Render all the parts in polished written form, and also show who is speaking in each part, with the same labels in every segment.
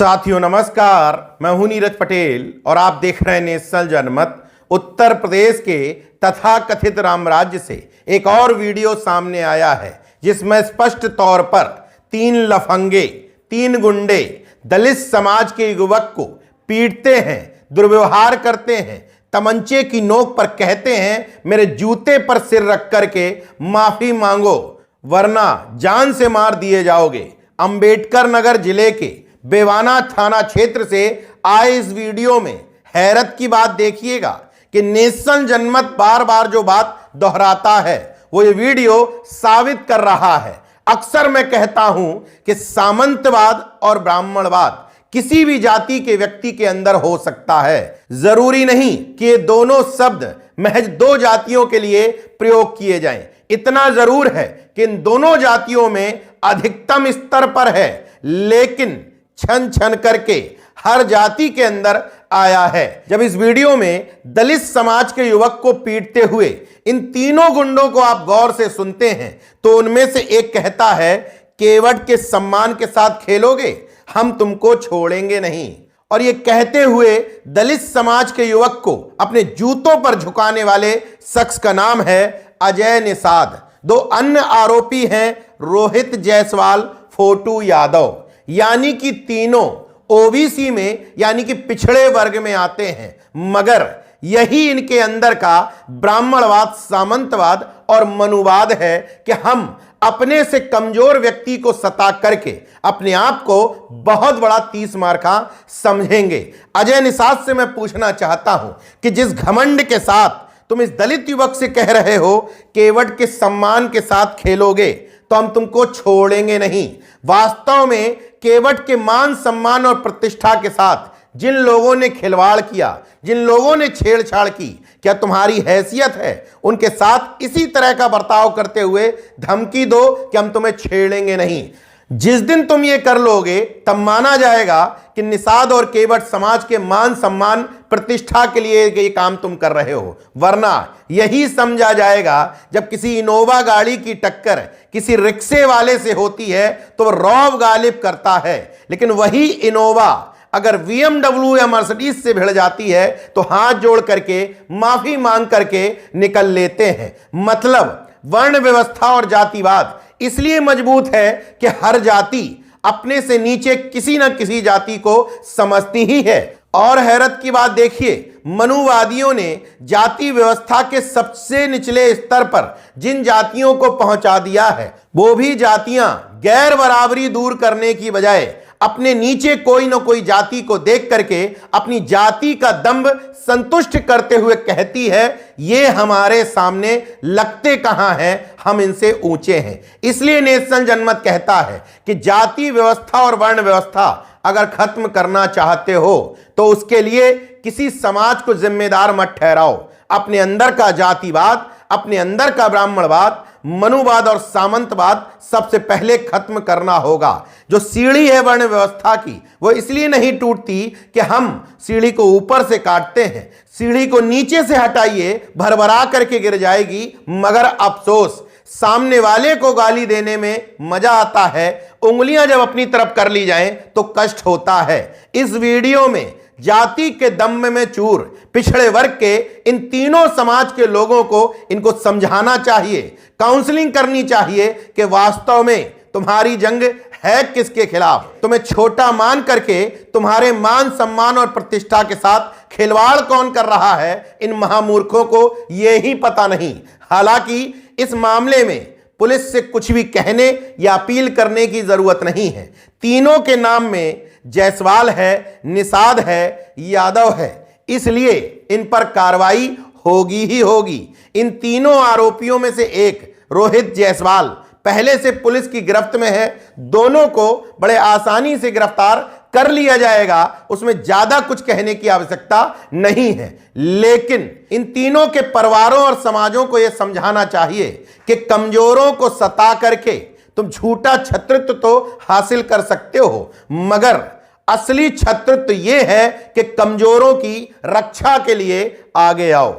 Speaker 1: साथियों नमस्कार, मैं हूं नीरज पटेल और आप देख रहे हैं नेशनल जनमत। उत्तर प्रदेश के तथाकथित राम राज्य से एक और वीडियो सामने आया है जिसमें स्पष्ट तौर पर तीन लफंगे, तीन गुंडे दलित समाज के युवक को पीटते हैं, दुर्व्यवहार करते हैं, तमंचे की नोक पर कहते हैं मेरे जूते पर सिर रख करके माफी मांगो वरना जान से मार दिए जाओगे। अंबेडकर नगर जिले के बेवाना थाना क्षेत्र से आए इस वीडियो में हैरत की बात देखिएगा कि नेशनल जनमत बार बार जो बात दोहराता है वो ये वीडियो साबित कर रहा है। अक्सर मैं कहता हूं कि सामंतवाद और ब्राह्मणवाद किसी भी जाति के व्यक्ति के अंदर हो सकता है। जरूरी नहीं कि ये दोनों शब्द महज दो जातियों के लिए प्रयोग किए जाएं। इतना जरूर है कि इन दोनों जातियों में अधिकतम स्तर पर है, लेकिन छन छन करके हर जाति के अंदर आया है। जब इस वीडियो में दलित समाज के युवक को पीटते हुए इन तीनों गुंडों को आप गौर से सुनते हैं तो उनमें से एक कहता है केवट के सम्मान के साथ खेलोगे, हम तुमको छोड़ेंगे नहीं। और ये कहते हुए दलित समाज के युवक को अपने जूतों पर झुकाने वाले शख्स का नाम है अजय निषाद। दो अन्य आरोपी हैं रोहित जायसवाल, फोटू यादव, यानी कि तीनों ओबीसी में यानी कि पिछड़े वर्ग में आते हैं। मगर यही इनके अंदर का ब्राह्मणवाद, सामंतवाद और मनुवाद है कि हम अपने से कमजोर व्यक्ति को सता करके अपने आप को बहुत बड़ा 30 मार्का समझेंगे। अजय निषाद से मैं पूछना चाहता हूं कि जिस घमंड के साथ तुम इस दलित युवक से कह रहे हो केवट के सम्मान के साथ खेलोगे तो हम तुमको छोड़ेंगे नहीं, वास्तव में केवट के मान सम्मान और प्रतिष्ठा के साथ जिन लोगों ने खिलवाड़ किया, जिन लोगों ने छेड़छाड़ की, क्या तुम्हारी हैसियत है उनके साथ इसी तरह का बर्ताव करते हुए धमकी दो कि हम तुम्हें छेड़ेंगे नहीं? जिस दिन तुम ये कर लोगे तब माना जाएगा कि निषाद और केवट समाज के मान सम्मान प्रतिष्ठा के लिए ये काम तुम कर रहे हो, वरना यही समझा जाएगा जब किसी इनोवा गाड़ी की टक्कर किसी रिक्शे वाले से होती है तो वह रौब गालिब करता है, लेकिन वही इनोवा अगर BMW या मर्सिडीज से भिड़ जाती है तो हाथ जोड़ करके माफी मांग करके निकल लेते हैं। मतलब वर्ण व्यवस्था और जातिवाद इसलिए मजबूत है कि हर जाति अपने से नीचे किसी न किसी जाति को समझती ही है। और हैरत की बात देखिए, मनुवादियों ने जाति व्यवस्था के सबसे निचले स्तर पर जिन जातियों को पहुंचा दिया है वो भी जातियां गैर बराबरी दूर करने की बजाय अपने नीचे कोई न कोई जाति को देख करके अपनी जाति का दंभ संतुष्ट करते हुए कहती है ये हमारे सामने लगते कहां हैं, हम इनसे ऊंचे हैं। इसलिए नेशनल जनमत कहता है कि जाति व्यवस्था और वर्ण व्यवस्था अगर खत्म करना चाहते हो तो उसके लिए किसी समाज को जिम्मेदार मत ठहराओ। अपने अंदर का जातिवाद, अपने अंदर का ब्राह्मणवाद, मनुवाद और सामंतवाद सबसे पहले खत्म करना होगा। जो सीढ़ी है वर्ण व्यवस्था की वो इसलिए नहीं टूटती कि हम सीढ़ी को ऊपर से काटते हैं, सीढ़ी को नीचे से हटाइए भरभरा करके गिर जाएगी। मगर अफसोस सामने वाले को गाली देने में मजा आता है, उंगलियां जब अपनी तरफ कर ली जाएं तो कष्ट होता है। इस वीडियो में जाति के दम में चूर पिछड़े वर्ग के इन तीनों समाज के लोगों को इनको समझाना चाहिए, काउंसलिंग करनी चाहिए कि वास्तव में तुम्हारी जंग है किसके खिलाफ। तुम्हें छोटा मान करके तुम्हारे मान सम्मान और प्रतिष्ठा के साथ खिलवाड़ कौन कर रहा है, इन महामूर्खों को यह ही पता नहीं। हालांकि इस मामले में पुलिस से कुछ भी कहने या अपील करने की जरूरत नहीं है। तीनों के नाम में जायसवाल है, निषाद है, यादव है, इसलिए इन पर कार्रवाई होगी ही होगी। इन तीनों आरोपियों में से एक रोहित जायसवाल पहले से पुलिस की गिरफ्त में है, दोनों को बड़े आसानी से गिरफ्तार कर लिया जाएगा, उसमें ज्यादा कुछ कहने की आवश्यकता नहीं है। लेकिन इन तीनों के परिवारों और समाजों को यह समझाना चाहिए कि कमजोरों को सता करके तुम झूठा छत्रत्व तो हासिल कर सकते हो, मगर असली छत्रत्व यह है कि कमजोरों की रक्षा के लिए आगे आओ।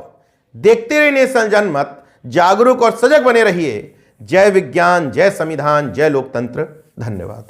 Speaker 1: देखते रहिए नेशनल जनमत, जागरूक और सजग बने रहिए। जय विज्ञान, जय संविधान, जय लोकतंत्र। धन्यवाद।